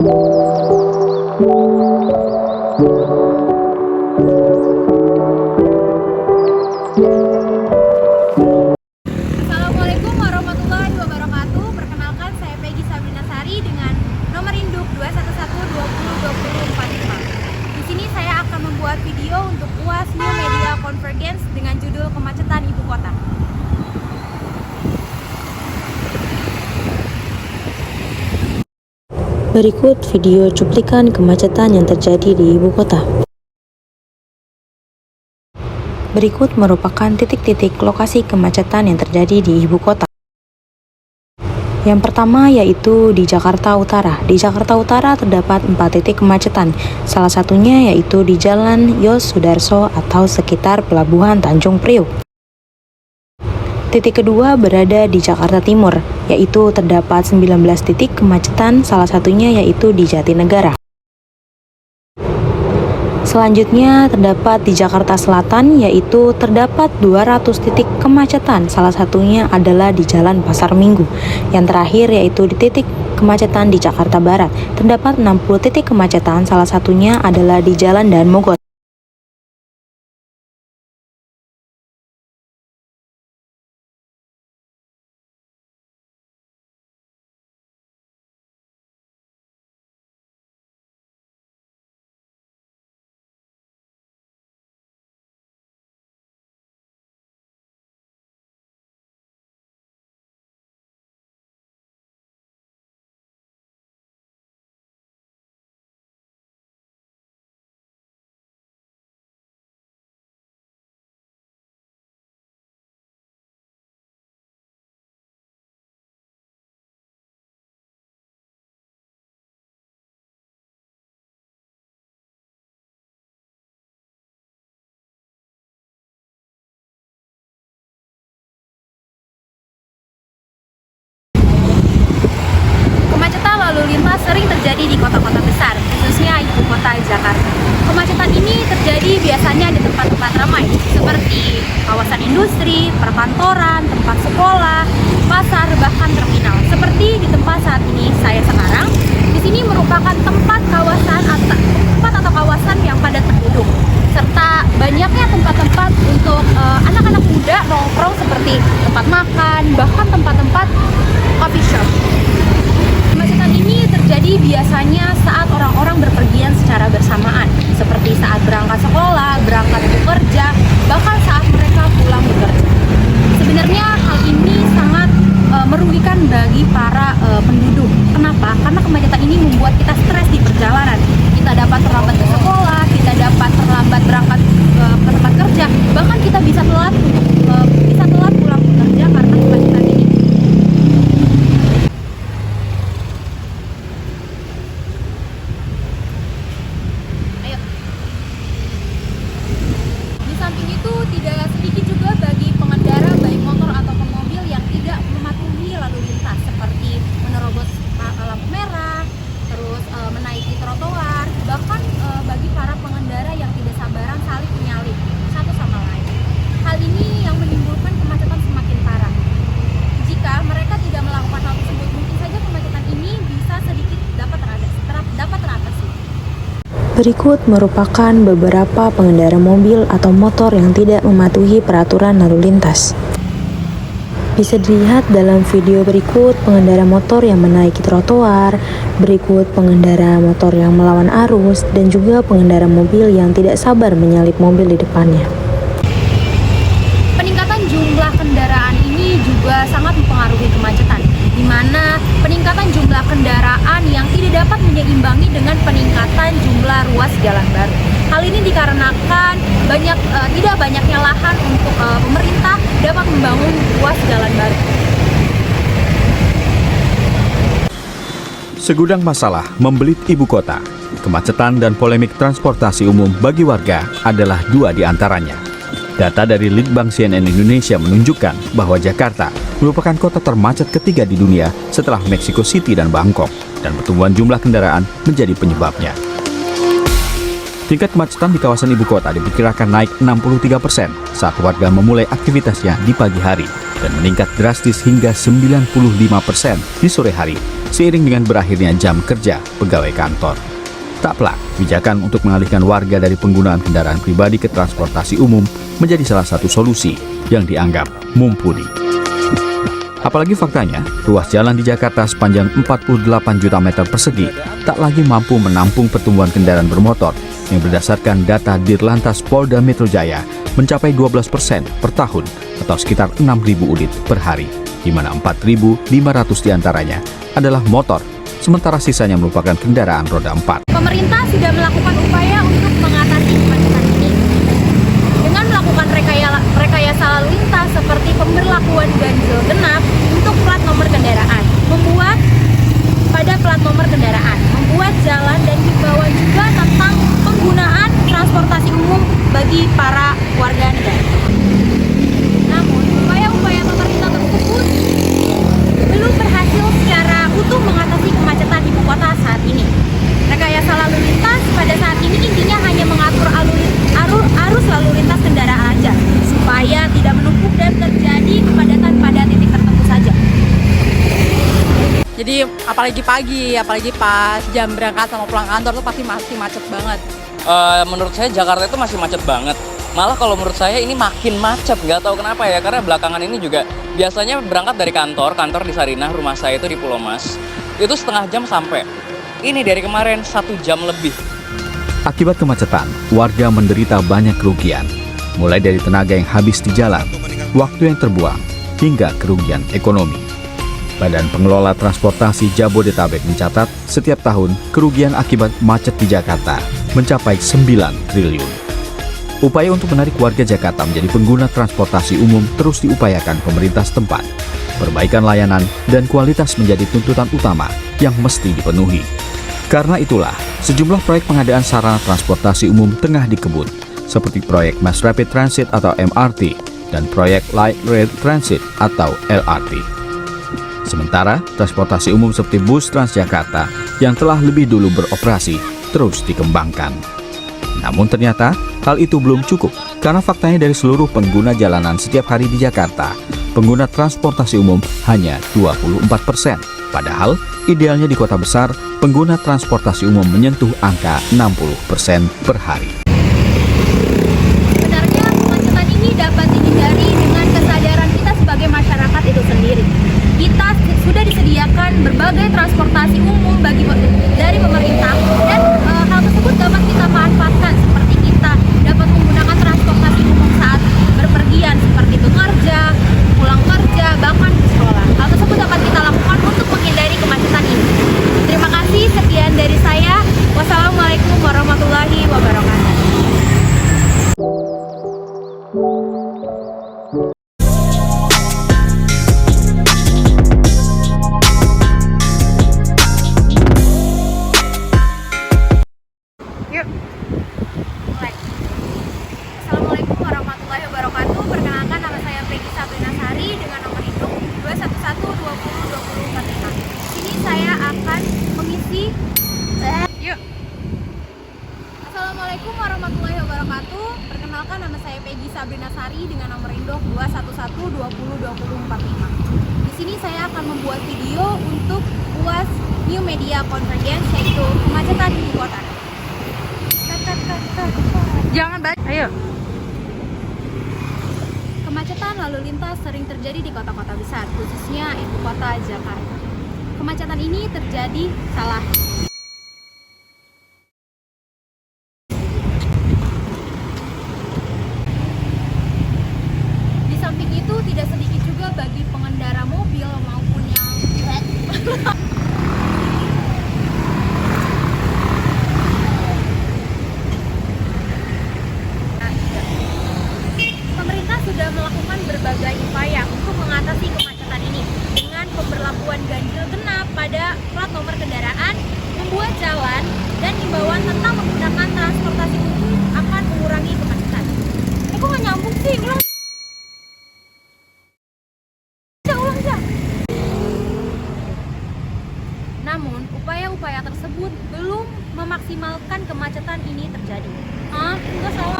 Assalamualaikum warahmatullahi wabarakatuh. Perkenalkan, saya Peggy Sabrinasari dengan nomor induk 211202045. Di sini saya akan membuat video untuk UAS New Media Convergence dengan judul Kemacetan Ibu Kota. Berikut video cuplikan kemacetan yang terjadi di ibu kota. Berikut merupakan titik-titik lokasi kemacetan yang terjadi di ibu kota. Yang pertama yaitu di Jakarta Utara. Di Jakarta Utara terdapat 4 titik kemacetan. Salah satunya yaitu di Jalan Yos Sudarso atau sekitar Pelabuhan Tanjung Priok. Titik kedua berada di Jakarta Timur, yaitu terdapat 19 titik kemacetan, salah satunya yaitu di Jatinegara. Selanjutnya terdapat di Jakarta Selatan, yaitu terdapat 200 titik kemacetan, salah satunya adalah di Jalan Pasar Minggu. Yang terakhir yaitu di titik kemacetan di Jakarta Barat, terdapat 60 titik kemacetan, salah satunya adalah di Jalan Daan Mogot. Kemacetan lalu lintas sering terjadi di kota-kota besar, khususnya ibu kota Jakarta. Kemacetan ini terjadi biasanya di tempat-tempat ramai, seperti kawasan industri, perkantoran, tempat sekolah, pasar, bahkan terminal. Seperti di tempat saat ini saya sekarang, di sini merupakan tempat atau kawasan yang padat penduduk, serta banyaknya tempat-tempat untuk anak-anak muda nongkrong seperti tempat makan, bahkan tempat-tempat coffee shop. Kemacetan ini terjadi biasanya saat orang-orang berpergian secara bersamaan, seperti saat berangkat sekolah, berangkat bekerja, bahkan saat mereka pulang bekerja. Sebenarnya hal ini sangat merugikan bagi para penduduk. Kenapa? Karena kemacetan ini membuat kita stres di perjalanan. Kita dapat terlambat ke sekolah, kita dapat terlambat berangkat ke tempat kerja, bahkan kita bisa telat pulang bekerja karena kemacetan ini. Di samping itu, tidak sedikit juga bagi pengendara baik motor ataupun mobil yang tidak mematuhi lalu lintas, seperti menerobos lampu merah, terus menaiki trotoar, bahkan bagi para pengendara yang tidak sabaran saling menyalip satu sama lain. Hal ini yang menimbulkan kemacetan semakin parah. Jika mereka tidak melakukan hal tersebut, mungkin saja kemacetan ini bisa sedikit dapat teratasi. Berikut merupakan beberapa pengendara mobil atau motor yang tidak mematuhi peraturan lalu lintas. Bisa dilihat dalam video berikut pengendara motor yang menaiki trotoar, berikut pengendara motor yang melawan arus, dan juga pengendara mobil yang tidak sabar menyalip mobil di depannya. Peningkatan jumlah kendaraan ini juga sangat mempengaruhi kemacetan, di mana peningkatan jumlah kendaraan yang tidak dapat menyeimbangi dengan peningkatan jumlah ruas jalan baru. Hal ini dikarenakan tidak banyaknya lahan untuk pemerintah dapat membangun ruas jalan baru. Segudang masalah membelit ibu kota. Kemacetan dan polemik transportasi umum bagi warga adalah dua di antaranya. Data dari Litbang CNN Indonesia menunjukkan bahwa Jakarta merupakan kota termacet ketiga di dunia setelah Mexico City dan Bangkok, dan pertumbuhan jumlah kendaraan menjadi penyebabnya. Tingkat kemacetan di kawasan ibu kota diperkirakan naik 63% saat warga memulai aktivitasnya di pagi hari. dan meningkat drastis hingga 95% di sore hari seiring dengan berakhirnya jam kerja pegawai kantor. Tak pelak, kebijakan untuk mengalihkan warga dari penggunaan kendaraan pribadi ke transportasi umum menjadi salah satu solusi yang dianggap mumpuni. Apalagi faktanya, ruas jalan di Jakarta sepanjang 48 juta meter persegi tak lagi mampu menampung pertumbuhan kendaraan bermotor yang berdasarkan data Dirlantas Polda Metro Jaya mencapai 12% per tahun atau sekitar 6.000 unit per hari, di mana 4.500 diantaranya adalah motor, sementara sisanya merupakan kendaraan roda 4. Pemerintah sudah melakukan upaya untuk mengatasi kemacetan ini dengan melakukan rekayasa lalu lintas seperti pemberlakuan ganjil genap untuk plat nomor kendaraan, membuat jalan dan himbauan juga tentang penggunaan transportasi umum bagi para warga negara. Namun, upaya-upaya pemerintah tersebut belum berhasil secara utuh mengatasi kemacetan ibu kota saat ini. Rekayasa lalu lintas pada saat ini intinya hanya mengatur arus lalu lintas kendaraan aja, supaya tidak menumpuk dan terjadi kepadatan pada titik tertentu saja. Jadi apalagi pagi, apalagi pas jam berangkat sama pulang kantor tuh pasti masih macet banget. Menurut saya Jakarta itu masih macet banget. Malah kalau menurut saya ini makin macet, nggak tahu kenapa ya. Karena belakangan ini juga biasanya berangkat dari kantor di Sarinah, rumah saya itu di Pulau Mas. Itu setengah jam sampai. Ini dari kemarin 1 jam lebih. Akibat kemacetan, warga menderita banyak kerugian. Mulai dari tenaga yang habis di jalan, waktu yang terbuang, hingga kerugian ekonomi. Badan Pengelola Transportasi Jabodetabek mencatat setiap tahun kerugian akibat macet di Jakarta mencapai 9 triliun. Upaya untuk menarik warga Jakarta menjadi pengguna transportasi umum terus diupayakan pemerintah setempat. Perbaikan layanan dan kualitas menjadi tuntutan utama yang mesti dipenuhi. Karena itulah, sejumlah proyek pengadaan sarana transportasi umum tengah dikebut, seperti proyek Mass Rapid Transit atau MRT dan proyek Light Rail Transit atau LRT. Sementara, transportasi umum seperti bus Transjakarta yang telah lebih dulu beroperasi terus dikembangkan. Namun ternyata, hal itu belum cukup karena faktanya dari seluruh pengguna jalanan setiap hari di Jakarta, pengguna transportasi umum hanya 24%. Padahal, idealnya di kota besar, pengguna transportasi umum menyentuh angka 60% per hari. Sebenarnya kemacetan ini dapat dihindari dengan kesadaran kita sebagai masyarakat itu sendiri. Kita sudah disediakan berbagai transportasi umum dari pemerintah dan hal tersebut dapat kita manfaatkan, seperti kita dapat menggunakan transportasi umum saat berpergian seperti bekerja, pulang kerja, bahkan ke sekolah. Hal tersebut dapat kita lakukan untuk menghindari kemacetan ini. Terima kasih, sekian dari saya. Wassalamualaikum warahmatullahi wabarakatuh. Mulai. Assalamualaikum warahmatullahi wabarakatuh. Perkenalkan, nama saya Peggy Sabrina Sari dengan nomor induk 211202045. Di sini saya akan mengisi. Yuk. Assalamualaikum warahmatullahi wabarakatuh. Perkenalkan, nama saya Peggy Sabrina Sari dengan nomor induk 211202045. Di sini saya akan membuat video untuk UAS New Media Convergence, yaitu kemacetan ibu kota. Jangan baca, ayo. Kemacetan lalu lintas sering terjadi di kota-kota besar, khususnya ibu kota Jakarta. Kemacetan ini terjadi Di samping itu tidak sedikit juga bagi pengendara mobil maupun yang Pemerintah sudah melakukan berbagai upaya untuk mengatasi kemacetan ini dengan pemberlakuan ganjil genap pada plat nomor kendaraan, membuat jalan, dan himbauan tentang menggunakan transportasi umum akan mengurangi kemacetan. Kok nggak nyambung sih? Ulang aja. Namun, upaya-upaya tersebut belum memaksimalkan kemacetan ini terjadi. Enggak salah.